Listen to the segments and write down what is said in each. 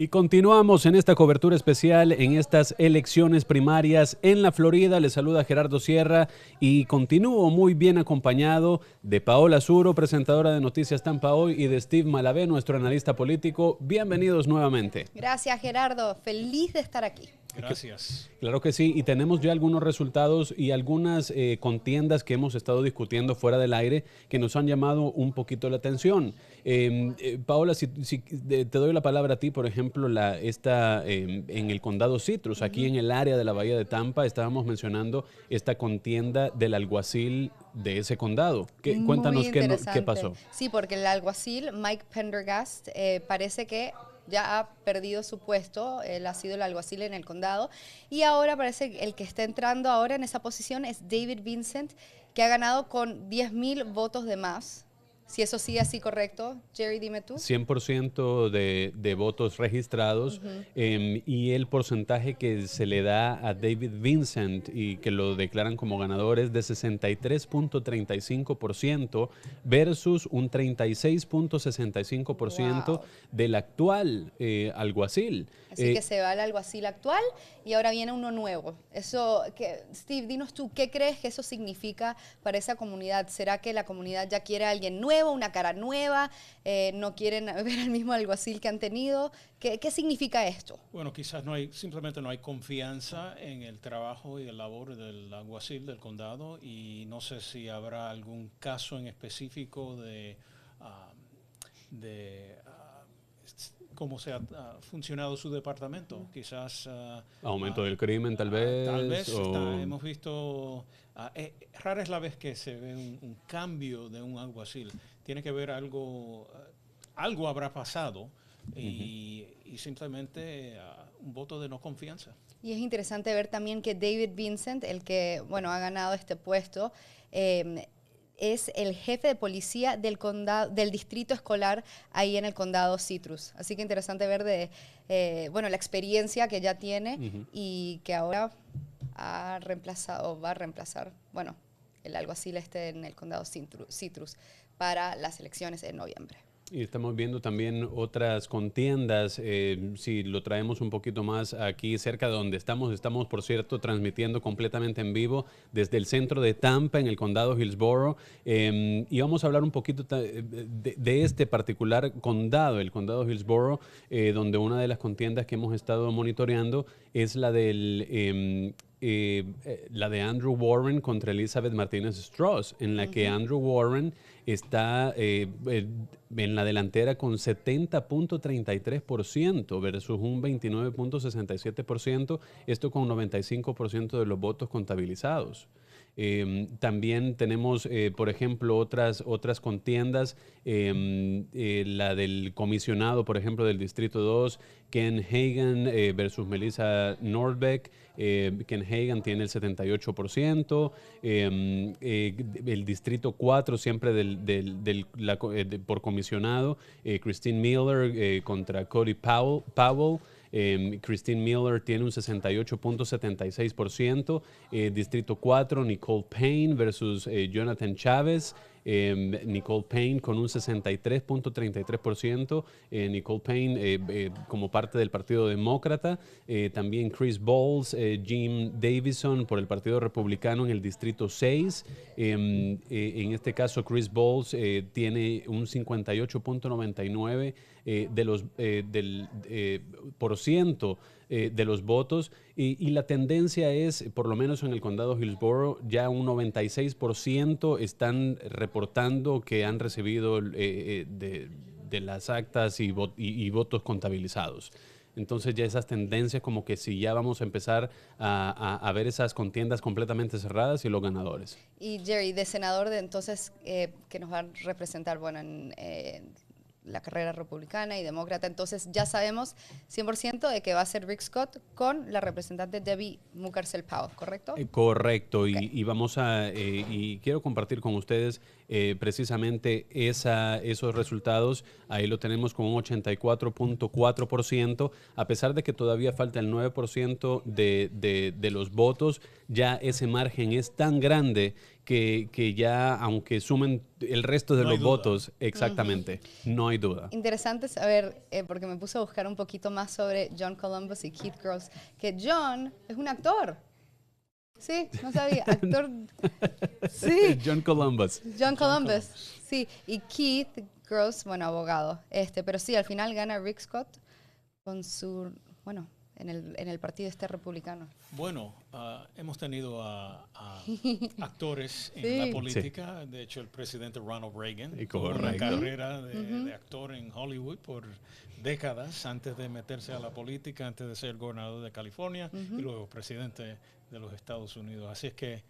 Y continuamos en esta cobertura especial en estas elecciones primarias en la Florida. Les saluda Gerardo Sierra y continúo muy bien acompañado de Paola Suro, presentadora de Noticias Tampa Hoy, y de Steve Malavé, nuestro analista político. Bienvenidos nuevamente. Gracias, Gerardo. Feliz de estar aquí. Gracias. Claro que sí, y tenemos ya algunos resultados y algunas contiendas que hemos estado discutiendo fuera del aire que nos han llamado un poquito la atención. Paola, si te doy la palabra a ti, por ejemplo, en el condado Citrus, aquí en el área de la Bahía de Tampa, estábamos mencionando esta contienda del alguacil de ese condado. Cuéntanos qué pasó. Sí, porque el alguacil, Mike Pendergast, parece que ya ha perdido su puesto. Él ha sido el alguacil en el condado y ahora parece que el que está entrando ahora en esa posición es David Vincent, que ha ganado con 10,000 votos de más. Si eso sigue así correcto, Jerry, dime tú. 100% de votos registrados, y el porcentaje que se le da a David Vincent y que lo declaran como ganador es de 63.35% versus un 36.65% Wow. del actual alguacil. Así que se va el alguacil actual y ahora viene uno nuevo. Steve, dinos tú, ¿qué crees que eso significa para esa comunidad? ¿Será que la comunidad ya quiere a alguien nuevo, una cara nueva? ¿No quieren ver al mismo alguacil que han tenido? ¿Qué significa esto? Bueno, quizás simplemente no hay confianza en el trabajo y el labor del alguacil del condado, y no sé si habrá algún caso en específico de cómo se ha funcionado su departamento. Quizás aumento del crimen, tal vez. Tal vez hemos visto, rara es la vez que se ve un cambio de un alguacil. Tiene que ver algo habrá pasado y simplemente un voto de no confianza. Y es interesante ver también que David Vincent, el que ha ganado este puesto, es el jefe de policía del condado, del distrito escolar ahí en el condado Citrus. Así que interesante ver la experiencia que ya tiene y que ahora va a reemplazar, el alguacil en el condado Citrus para las elecciones en noviembre. Y estamos viendo también otras contiendas. Si lo traemos un poquito más aquí cerca de donde estamos por cierto transmitiendo completamente en vivo desde el centro de Tampa en el condado Hillsborough, y vamos a hablar un poquito de este particular condado, el condado Hillsborough, donde una de las contiendas que hemos estado monitoreando es la de Andrew Warren contra Elizabeth Martínez Strauss, en la que Andrew Warren está en la delantera con 70.33% versus un 29.67%, esto con 95% de los votos contabilizados. También tenemos, por ejemplo, otras contiendas, la del comisionado, por ejemplo, del Distrito 2, Ken Hagan versus Melissa Nordbeck. Ken Hagan tiene el 78%, el Distrito 4 siempre por comisionado, Christine Miller contra Cody Powell. Christine Miller tiene un 68.76%, Distrito 4, Nicole Payne versus Jonathan Chávez. Nicole Payne con un 63.33%, Nicole Payne como parte del Partido Demócrata. También Chris Bowles, Jim Davison por el Partido Republicano en el Distrito 6. En este caso Chris Bowles tiene un 58.99% por ciento de los votos, y la tendencia es, por lo menos en el condado Hillsborough, ya un 96% están reportando que han recibido de las actas y votos contabilizados. Entonces ya esas tendencias como que si ya vamos a empezar a ver esas contiendas completamente cerradas y los ganadores. Y Jerry, de senador, entonces, que nos va a representar, en la carrera republicana y demócrata, entonces ya sabemos 100% de que va a ser Rick Scott con la representante Debbie Mucarsel-Powell, ¿correcto? Correcto, okay. Y vamos y quiero compartir con ustedes precisamente esos resultados. Ahí lo tenemos con un 84.4%, a pesar de que todavía falta el 9% de los votos, ya ese margen es tan grande que ya, aunque sumen el resto de No hay los duda. votos, exactamente, no hay duda. Interesante saber, porque me puse a buscar un poquito más sobre John Columbus y Keith Gross, que John es un actor. Sí, no sabía. Actor. Sí, John Columbus. John Columbus. Sí, y Keith Gross, bueno, abogado. Pero sí, al final gana Rick Scott con su, bueno, en el partido republicano. Bueno, hemos tenido a actores en Sí. la política. De hecho, el presidente Ronald Reagan Y tuvo una correcto. carrera de actor en Hollywood por décadas antes de meterse a la política, antes de ser gobernador de California y luego presidente de los Estados Unidos. Así es que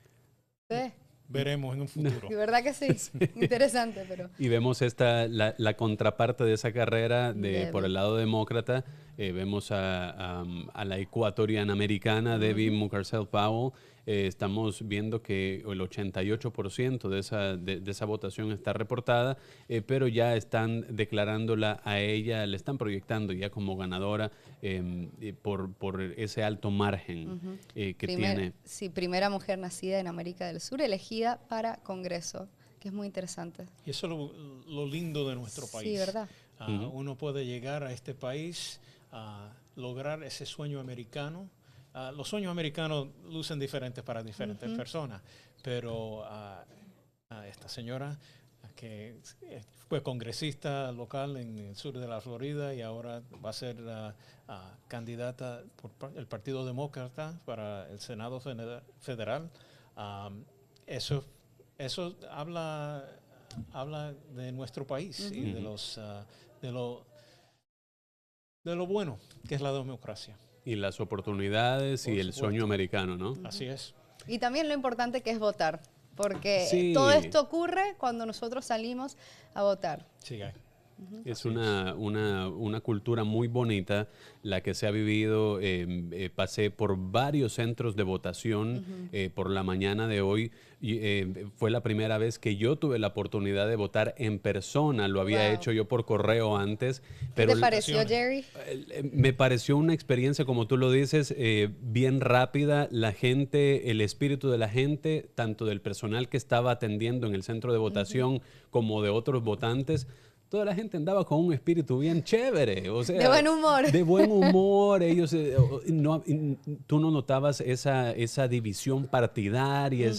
Sí, veremos en un futuro. de verdad que sí. Interesante, pero. Y vemos la contraparte de esa carrera por Debbie. el lado demócrata. Vemos a la ecuatoriana americana, Debbie Mukasey Powell. Estamos viendo que el 88% de esa votación está reportada, pero ya están declarándola a ella, le están proyectando ya como ganadora por ese alto margen que tiene. Sí, primera mujer nacida en América del Sur, elegida para Congreso, que es muy interesante. Y eso es lo lindo de nuestro país. Sí, ¿verdad? Uno puede llegar a este país a lograr ese sueño americano. Los sueños americanos lucen diferentes para diferentes personas, pero esta señora que fue congresista local en el sur de la Florida y ahora va a ser candidata por el Partido Demócrata para el Senado Federal. Eso habla de nuestro país y de lo bueno que es la democracia. Y las oportunidades Por y el supuesto. sueño americano, ¿no? Así es. Y también lo importante que es votar, porque Sí. todo esto ocurre cuando nosotros salimos a votar. Sí, Es una cultura muy bonita la que se ha vivido. Pasé por varios centros de votación por la mañana de hoy. Y, fue la primera vez que yo tuve la oportunidad de votar en persona. Lo había Wow. hecho yo por correo antes. ¿Qué Pero te pareció, Jerry? me pareció una experiencia, como tú lo dices, bien rápida. La gente, el espíritu de la gente, tanto del personal que estaba atendiendo en el centro de votación como de otros votantes, toda la gente andaba con un espíritu bien chévere. O sea, De buen humor. De buen humor. Ellos, tú no notabas esa división partidaria.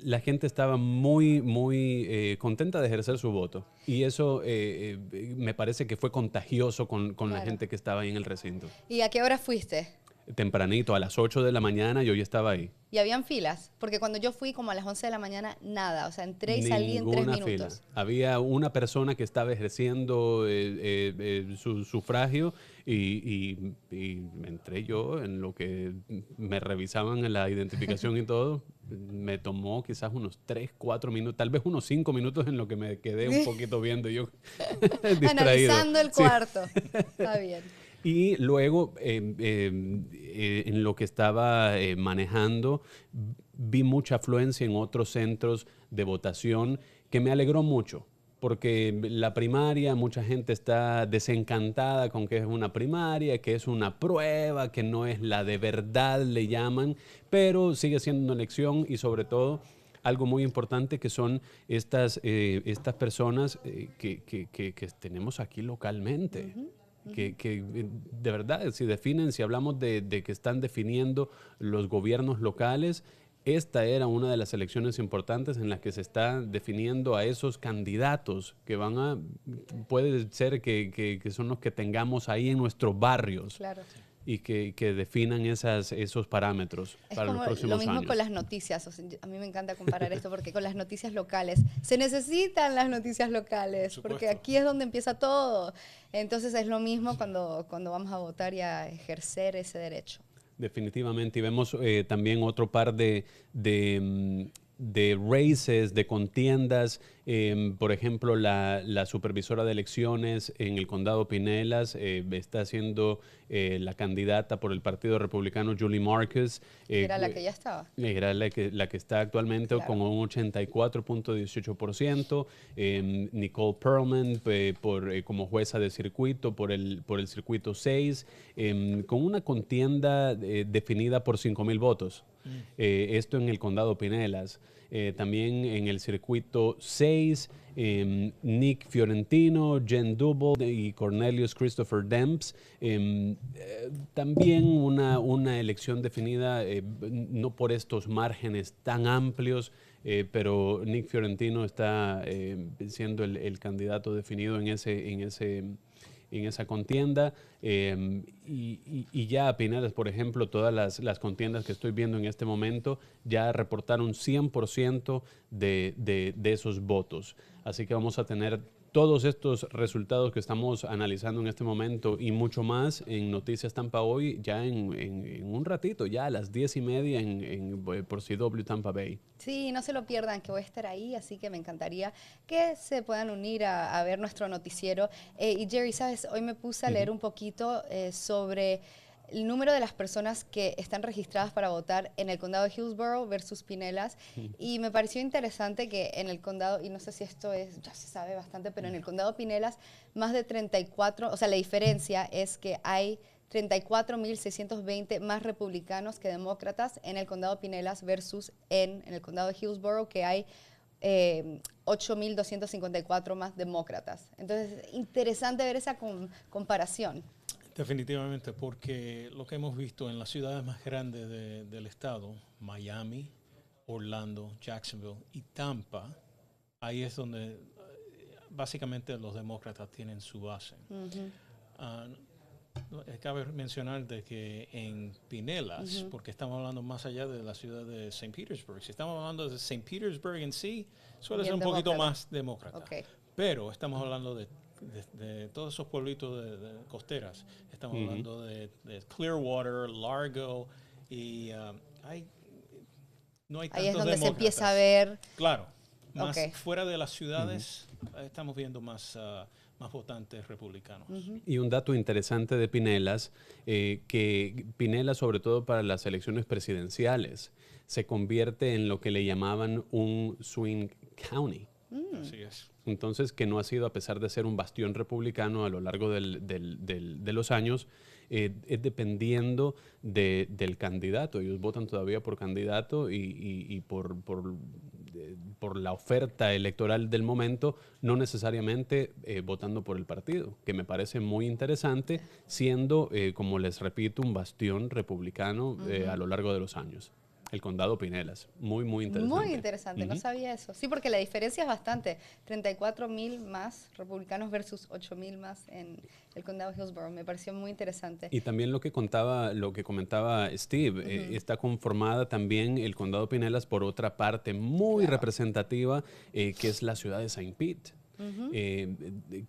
La gente estaba muy, muy contenta de ejercer su voto. Y eso me parece que fue contagioso con la Claro. gente que estaba ahí en el recinto. ¿Y a qué hora fuiste? Tempranito, a las 8 de la mañana, yo ya estaba ahí. ¿Y habían filas? Porque cuando yo fui como a las 11 de la mañana, nada. O sea, entré y salí en 3 Ninguna minutos. fila. Había una persona que estaba ejerciendo su sufragio y entré yo en lo que me revisaban en la identificación y todo. Me tomó quizás unos 3, 4 minutos, tal vez unos 5 minutos en lo que me quedé un poquito viendo yo distraído. Analizando el Sí. cuarto. Está bien. Y luego, en lo que estaba manejando, vi mucha afluencia en otros centros de votación que me alegró mucho, porque la primaria, mucha gente está desencantada con que es una primaria, que es una prueba, que no es la de verdad, le llaman, pero sigue siendo una elección y sobre todo algo muy importante que son estas personas que tenemos aquí localmente. Que de verdad, si hablamos de que están definiendo los gobiernos locales, esta era una de las elecciones importantes en las que se está definiendo a esos candidatos que puede ser que son los que tengamos ahí en nuestros barrios Claro. y que definan esos parámetros Es para los como próximos lo mismo años. con las noticias. O sea, a mí me encanta comparar esto porque con las noticias locales se necesitan las noticias locales Por porque supuesto. aquí es donde empieza todo. Entonces es lo mismo cuando vamos a votar y a ejercer ese derecho. Definitivamente. Y vemos también otro par de races, de contiendas. Por ejemplo, la supervisora de elecciones en el condado Pinellas está siendo la candidata por el Partido Republicano, Julie Marcus. Era la que ya estaba. Era la que está actualmente Claro. con un 84.18%. Nicole Perlman como jueza de circuito por el circuito 6, con una contienda definida por 5,000 votos. Esto en el condado Pinellas. También en el circuito 6, Nick Fiorentino, Jen Double y Cornelius Christopher Demps. También una elección definida no por estos márgenes tan amplios, pero Nick Fiorentino está siendo el candidato definido en esa contienda. Y ya Pinellas, por ejemplo, todas las contiendas que estoy viendo en este momento ya reportaron 100% de esos votos. Así que vamos a tener todos estos resultados que estamos analizando en este momento y mucho más en Noticias Tampa Hoy, ya en un ratito, ya a las 10:30 por CW Tampa Bay. Sí, no se lo pierdan, que voy a estar ahí, así que me encantaría que se puedan unir a ver nuestro noticiero. Y Jerry, ¿sabes? Hoy me puse a leer un poquito sobre el número de las personas que están registradas para votar en el condado de Hillsborough versus Pinellas, y me pareció interesante que en el condado, y no sé si esto ya se sabe bastante, pero en el condado Pinellas, más de 34, o sea, la diferencia es que hay 34.620 más republicanos que demócratas en el condado Pinellas versus en el condado de Hillsborough, que hay 8.254 más demócratas. Entonces, interesante ver esa comparación. Definitivamente, porque lo que hemos visto en las ciudades más grandes del estado, Miami, Orlando, Jacksonville y Tampa, ahí es donde básicamente los demócratas tienen su base. Cabe mencionar de que en Pinellas, porque estamos hablando más allá de la ciudad de St. Petersburg, si estamos hablando de St. Petersburg en sí, suele Bien ser un demócrata. poquito más demócrata. Okay. Pero estamos hablando de todos esos pueblitos de costeras. Estamos hablando de Clearwater, Largo, y no hay tantos Ahí es donde demócratas. se empieza a ver. Claro, más Okay. fuera de las ciudades estamos viendo más votantes republicanos. Y un dato interesante de Pinellas, que Pinellas, sobre todo para las elecciones presidenciales, se convierte en lo que le llamaban un swing county. Así es. Entonces, que no ha sido, a pesar de ser un bastión republicano a lo largo de los años, es dependiendo del candidato. Ellos votan todavía por candidato y por la oferta electoral del momento, no necesariamente votando por el partido, que me parece muy interesante, siendo, como les repito, un bastión republicano a lo largo de los años. El condado Pinellas. Muy, muy interesante. Muy interesante, no sabía eso. Sí, porque la diferencia es bastante. 34.000 más republicanos versus 8.000 más en el condado de Hillsborough. Me pareció muy interesante. Y también lo que comentaba Steve, está conformada también el condado Pinellas por otra parte muy representativa, que es la ciudad de St. Pete.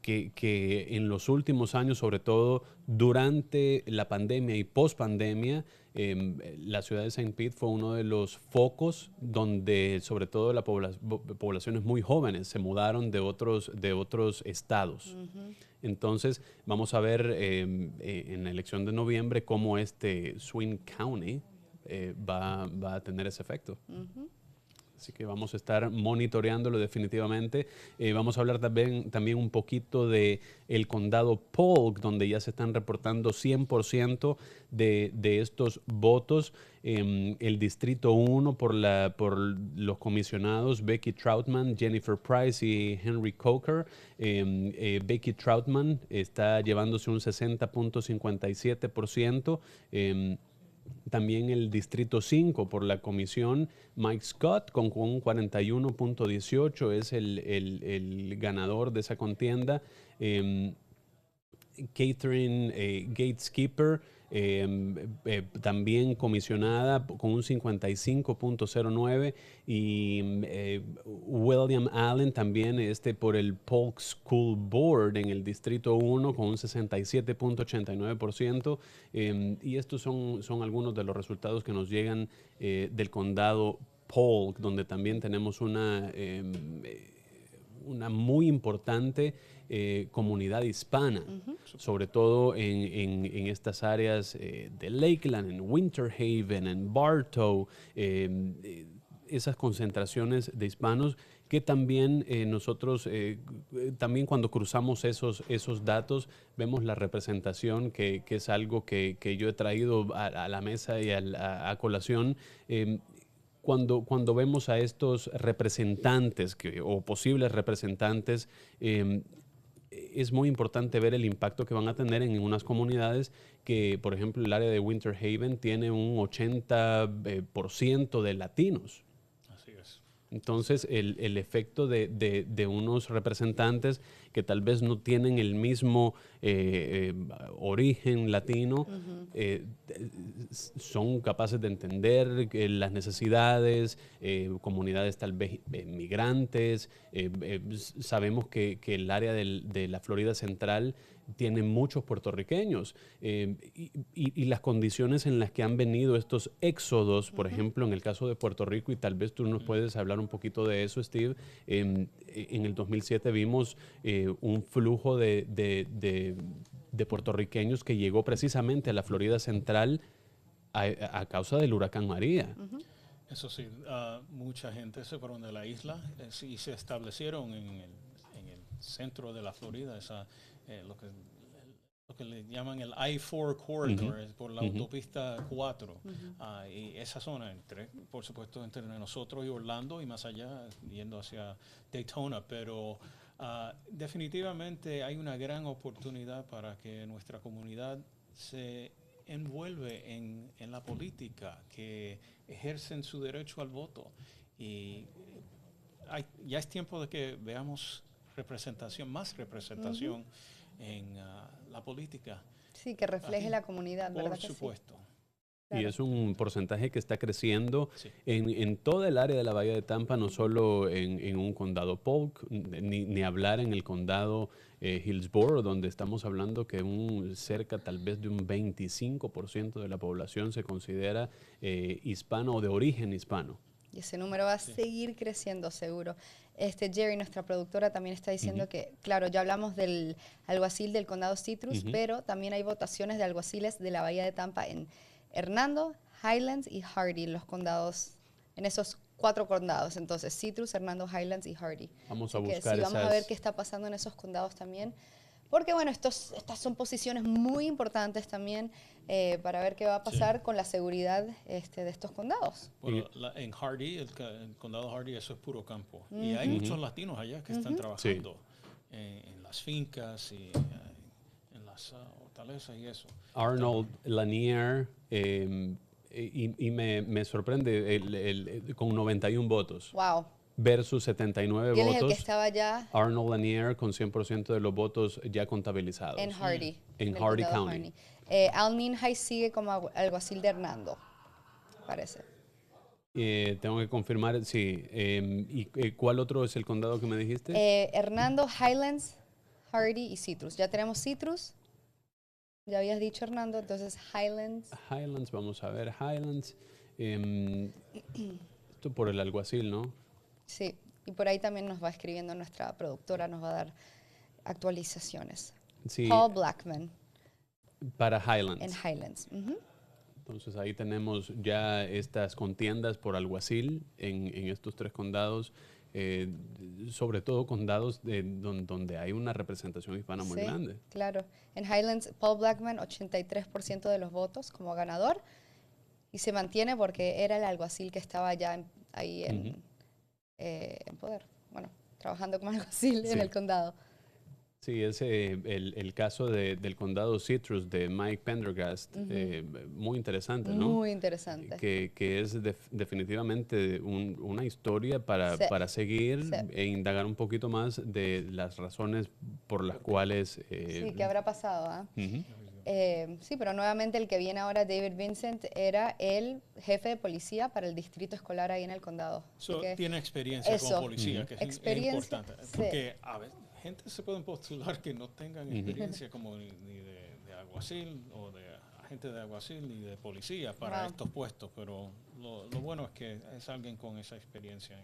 Que en los últimos años, sobre todo durante la pandemia y post-pandemia, la ciudad de St. Pete fue uno de los focos donde sobre todo las poblaciones muy jóvenes se mudaron de otros estados. Entonces vamos a ver en la elección de noviembre cómo este swing county va a tener ese efecto. Así que vamos a estar monitoreándolo definitivamente. Vamos a hablar también un poquito de el condado Polk, donde ya se están reportando 100% de estos votos. El distrito 1 por los comisionados Becky Troutman, Jennifer Price y Henry Coker. Becky Troutman está llevándose un 60.57%. También el Distrito 5 por la comisión, Mike Scott con un 41.18 es el ganador de esa contienda. Catherine Gateskeeper, también comisionada con un 55.09, y William Allen también por el Polk School Board en el Distrito 1 con un 67.89%, y estos son algunos de los resultados que nos llegan del condado Polk, donde también tenemos una muy importante comunidad hispana, sobre todo en estas áreas de Lakeland, en Winter Haven, en Bartow, esas concentraciones de hispanos que también nosotros, también cuando cruzamos esos datos, vemos la representación, que es algo que yo he traído a la mesa y a colación. Cuando vemos a estos representantes o posibles representantes, es muy importante ver el impacto que van a tener en unas comunidades que, por ejemplo, el área de Winter Haven tiene un 80% de latinos. Así es. Entonces, el efecto de unos representantes que tal vez no tienen el mismo origen latino, son capaces de entender las necesidades, comunidades tal vez migrantes. Sabemos que el área de la Florida Central tiene muchos puertorriqueños, y las condiciones en las que han venido estos éxodos, por ejemplo, en el caso de Puerto Rico, y tal vez tú nos puedes hablar un poquito de eso, Steve. En el 2007 vimos un flujo de puertorriqueños que llegó precisamente a la Florida Central a causa del huracán María. Eso sí, mucha gente se fueron de la isla y se establecieron en el centro de la Florida, lo que le llaman el I-4 Corridor, por la autopista 4. Y esa zona, por supuesto, entre nosotros y Orlando y más allá, yendo hacia Daytona. Pero definitivamente hay una gran oportunidad para que nuestra comunidad se envuelve en la política, que ejercen su derecho al voto. Y ya es tiempo de que veamos más representación en la política. Sí, que refleje Aquí, la comunidad, ¿verdad? por Que sí. supuesto. Y es un porcentaje que está creciendo Sí. en toda el área de la Bahía de Tampa, no solo en un condado Polk, ni hablar en el condado Hillsborough, donde estamos hablando que cerca tal vez de un 25% de la población se considera hispano o de origen hispano. Y ese número va a seguir creciendo, seguro. Jerry, nuestra productora, también está diciendo que, claro, ya hablamos del alguacil del condado Citrus, pero también hay votaciones de alguaciles de la Bahía de Tampa en Hernando, Highlands y Hardy, los condados, en esos 4 condados. Entonces, Citrus, Hernando, Highlands y Hardy. Vamos Así a que buscar sí, vamos a ver qué está pasando en esos condados también. Porque, bueno, estas son posiciones muy importantes también para ver qué va a pasar con la seguridad de estos condados. Bueno, en Hardy, el condado Hardy, eso es puro campo. Y hay muchos latinos allá que están trabajando en las fincas y en las hortalezas y eso. Arnold Lanier, y me sorprende con 91 votos. Wow. Versus 79 Y él votos. es el que estaba ya Arnold Lanier con 100% de los votos ya contabilizados. en Hardy. En el Hardy condado County. Al Ninhai sigue como alguacil de Hernando, parece. Tengo que confirmar, sí. ¿Y cuál otro es el condado que me dijiste? Hernando, Highlands, Hardy y Citrus. Ya tenemos Citrus. Ya habías dicho Hernando, entonces Highlands. Highlands, vamos a ver, Highlands. Esto por el alguacil, ¿no? Sí, y por ahí también nos va escribiendo nuestra productora, nos va a dar actualizaciones. Sí, Paul Blackman para Highlands. en Highlands. Entonces ahí tenemos ya estas contiendas por alguacil en estos 3 condados, sobre todo condados donde hay una representación hispana muy Sí, grande. claro. En Highlands, Paul Blackman, 83% de los votos como ganador, y se mantiene porque era el alguacil que estaba ya ahí en poder, bueno, trabajando como alguacil en el condado. Sí, es el caso del condado Citrus de Mike Pendergast, muy interesante, ¿no? Muy interesante. Que es definitivamente una historia para seguir e indagar un poquito más de las razones por las cuales... sí, ¿qué habrá pasado? Sí, pero nuevamente el que viene ahora, David Vincent, era el jefe de policía para el distrito escolar ahí en el condado. Tiene experiencia como policía, que es importante. Porque a ver, gente se pueden postular que no tengan experiencia como ni de alguacil o de agente de alguacil ni de policía para estos puestos, pero lo bueno es que es alguien con esa experiencia.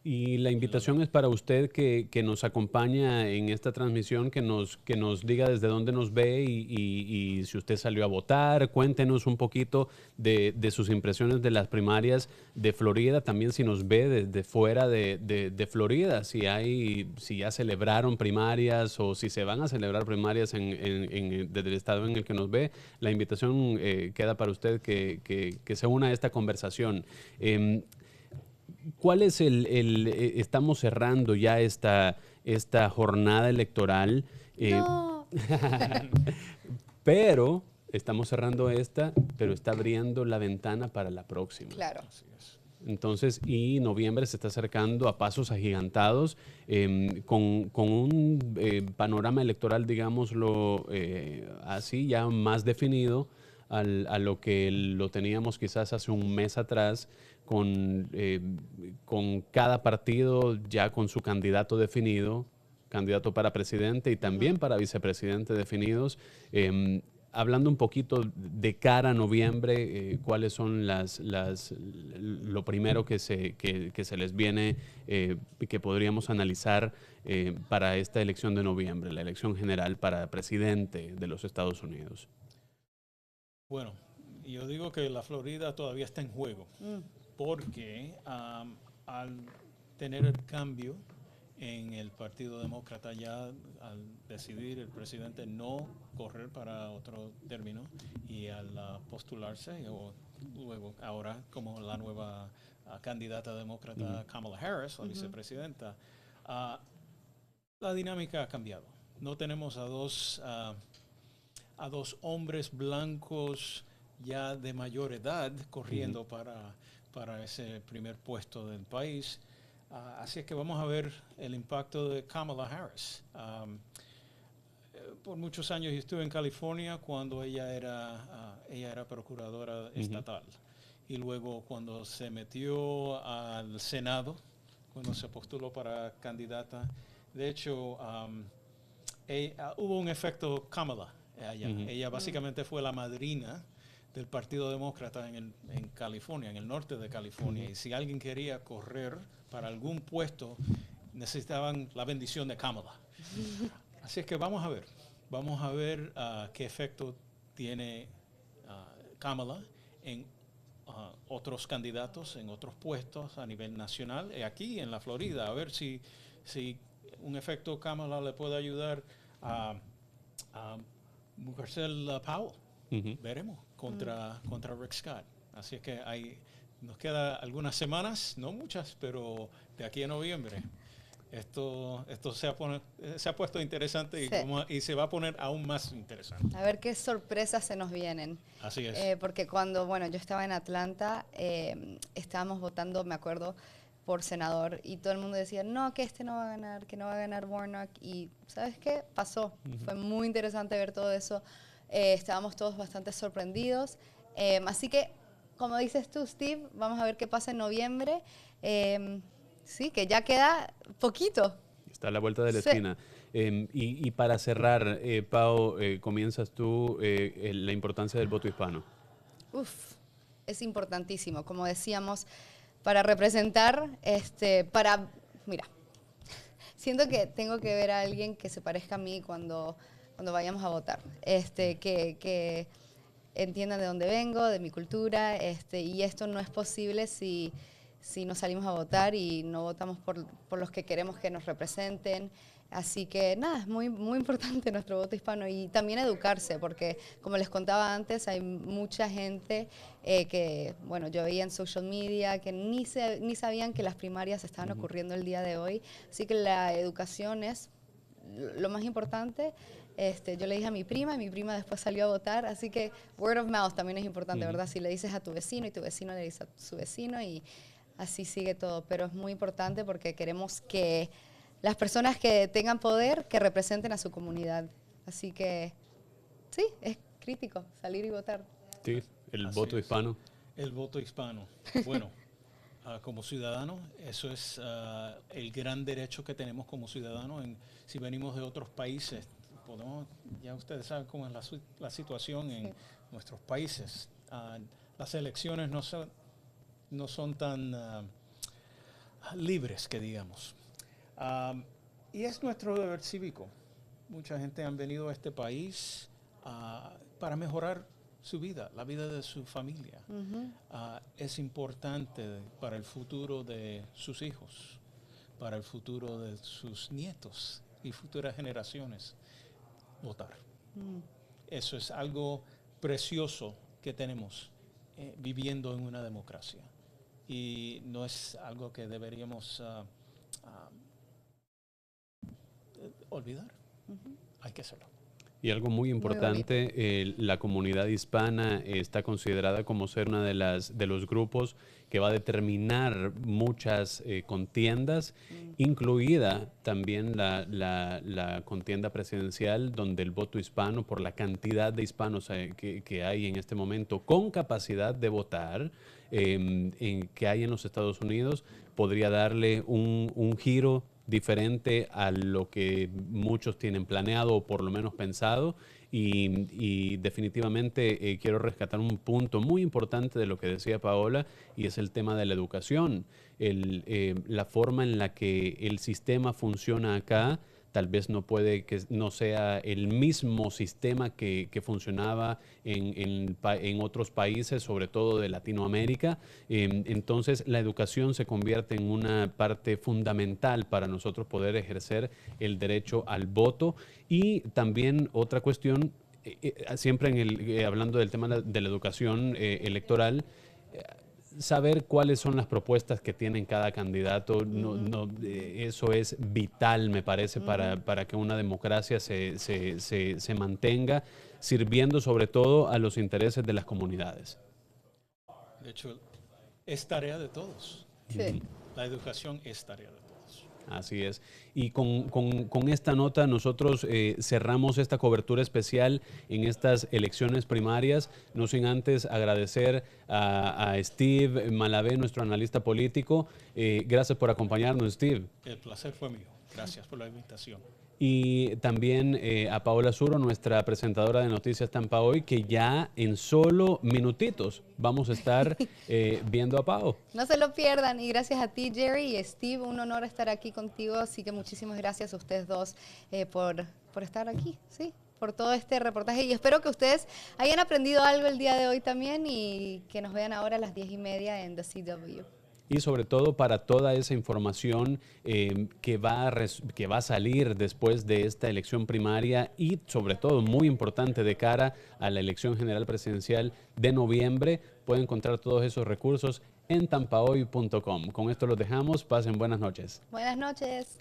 Y la invitación es para usted que nos acompaña en esta transmisión, que nos diga desde dónde nos ve y si usted salió a votar. Cuéntenos un poquito de sus impresiones de las primarias de Florida. También si nos ve desde fuera de Florida, si ya celebraron primarias o si se van a celebrar primarias desde el estado en el que nos ve. La invitación queda para usted que se una a esta conversación. ¿Cuál es estamos cerrando ya esta jornada electoral, No. pero estamos cerrando pero está abriendo la ventana para la próxima. Claro. Así es. Entonces, y noviembre se está acercando a pasos agigantados, con un panorama electoral, digámoslo así, ya más definido a lo que lo teníamos quizás hace un mes atrás, con cada partido ya con su candidato definido, candidato para presidente y también para vicepresidente definidos. Hablando un poquito de cara a noviembre, ¿cuáles son lo primero que se les viene, que podríamos analizar para esta elección de noviembre, la elección general para presidente de los Estados Unidos? Bueno, yo digo que la Florida todavía está en juego, porque al tener el cambio en el Partido Demócrata, ya al decidir el presidente no correr para otro término y al postularse, o luego ahora como la nueva candidata demócrata Kamala Harris, la vicepresidenta, la dinámica ha cambiado. No tenemos a dos hombres blancos ya de mayor edad corriendo para ese primer puesto del país. Así es que vamos a ver el impacto de Kamala Harris. Por muchos años yo estuve en California cuando ella era procuradora estatal. Y luego cuando se metió al Senado, cuando se postuló para candidata, de hecho hubo un efecto Kamala allá. Ella básicamente fue la madrina del Partido Demócrata en California, en el norte de California. Y si alguien quería correr para algún puesto, necesitaban la bendición de Kamala. Así es que vamos a ver qué efecto tiene Kamala en otros candidatos, en otros puestos a nivel nacional, aquí en la Florida, a ver si un efecto Kamala le puede ayudar a Mukasey Powell. Veremos contra Rick Scott. Así es que nos queda algunas semanas, no muchas, pero de aquí a noviembre. Esto se ha puesto interesante y se va a poner aún más interesante. A ver qué sorpresas se nos vienen. Así es. Porque cuando, yo estaba en Atlanta, estábamos votando, me acuerdo, por senador y todo el mundo decía, no, que este no va a ganar, que no va a ganar Warnock. Y ¿sabes qué? Pasó. Fue muy interesante ver todo eso. Estábamos todos bastante sorprendidos. Así que, como dices tú, Steve, vamos a ver qué pasa en noviembre. Sí, que ya queda poquito. Está a la vuelta de la esquina. Y para cerrar, Pau, comienzas tú, la importancia del voto hispano. Es importantísimo, como decíamos, para representar, mira, siento que tengo que ver a alguien que se parezca a mí cuando vayamos a votar, que entiendan de dónde vengo, de mi cultura, y esto no es posible si no salimos a votar y no votamos por los que queremos que nos representen. Así que nada, es muy, muy importante nuestro voto hispano y también educarse, porque como les contaba antes, hay mucha gente que, yo veía en social media que ni sabían que las primarias estaban ocurriendo el día de hoy. Así que la educación es lo más importante. Yo le dije a mi prima y mi prima después salió a votar, así que word of mouth también es importante, ¿verdad? Si le dices a tu vecino y tu vecino le dice a su vecino y así sigue todo, pero es muy importante porque queremos que las personas que tengan poder, que representen a su comunidad. Así que sí, es crítico salir y votar. Sí, el voto hispano. El voto hispano. Bueno, como ciudadano, eso es el gran derecho que tenemos como ciudadanos. Si venimos de otros países, ya ustedes saben cómo es la situación en nuestros países. Las elecciones no son tan libres, que digamos. Y es nuestro deber cívico. Mucha gente ha venido a este país para mejorar su vida, la vida de su familia. Es importante para el futuro de sus hijos, para el futuro de sus nietos y futuras generaciones, votar. Eso es algo precioso que tenemos viviendo en una democracia. Y no es algo que deberíamos olvidar. Hay que hacerlo. Y algo muy importante, la comunidad hispana está considerada como ser una de los grupos que va a determinar muchas contiendas, incluida también la contienda presidencial, donde el voto hispano, por la cantidad de hispanos que hay en este momento con capacidad de votar, que hay en los Estados Unidos, podría darle un giro diferente a lo que muchos tienen planeado o por lo menos pensado, y definitivamente quiero rescatar un punto muy importante de lo que decía Paola, y es el tema de la educación. La forma en la que el sistema funciona acá tal vez no puede que no sea el mismo sistema que funcionaba en otros países, sobre todo de Latinoamérica. Entonces, la educación se convierte en una parte fundamental para nosotros poder ejercer el derecho al voto. Y también otra cuestión, siempre hablando del tema de la educación electoral, saber cuáles son las propuestas que tienen cada candidato, eso es vital, me parece, para que una democracia se mantenga, sirviendo sobre todo a los intereses de las comunidades. De hecho, es tarea de todos. Sí. La educación es tarea de todos. Así es. Y con esta nota nosotros cerramos esta cobertura especial en estas elecciones primarias, no sin antes agradecer a Steve Malavé, nuestro analista político. Gracias por acompañarnos, Steve. El placer fue mío. Gracias por la invitación. Y también a Paola Suro, nuestra presentadora de Noticias Tampa Hoy, que ya en solo minutitos vamos a estar viendo a Pao. No se lo pierdan, y gracias a ti, Jerry y Steve, un honor estar aquí contigo, así que muchísimas gracias a ustedes dos por estar aquí, sí, por todo este reportaje, y espero que ustedes hayan aprendido algo el día de hoy también y que nos vean ahora a las 10:30 en The CW. Y sobre todo para toda esa información que va a salir después de esta elección primaria, y sobre todo, muy importante, de cara a la elección general presidencial de noviembre. Pueden encontrar todos esos recursos en tampahoy.com. Con esto los dejamos. Pasen buenas noches. Buenas noches.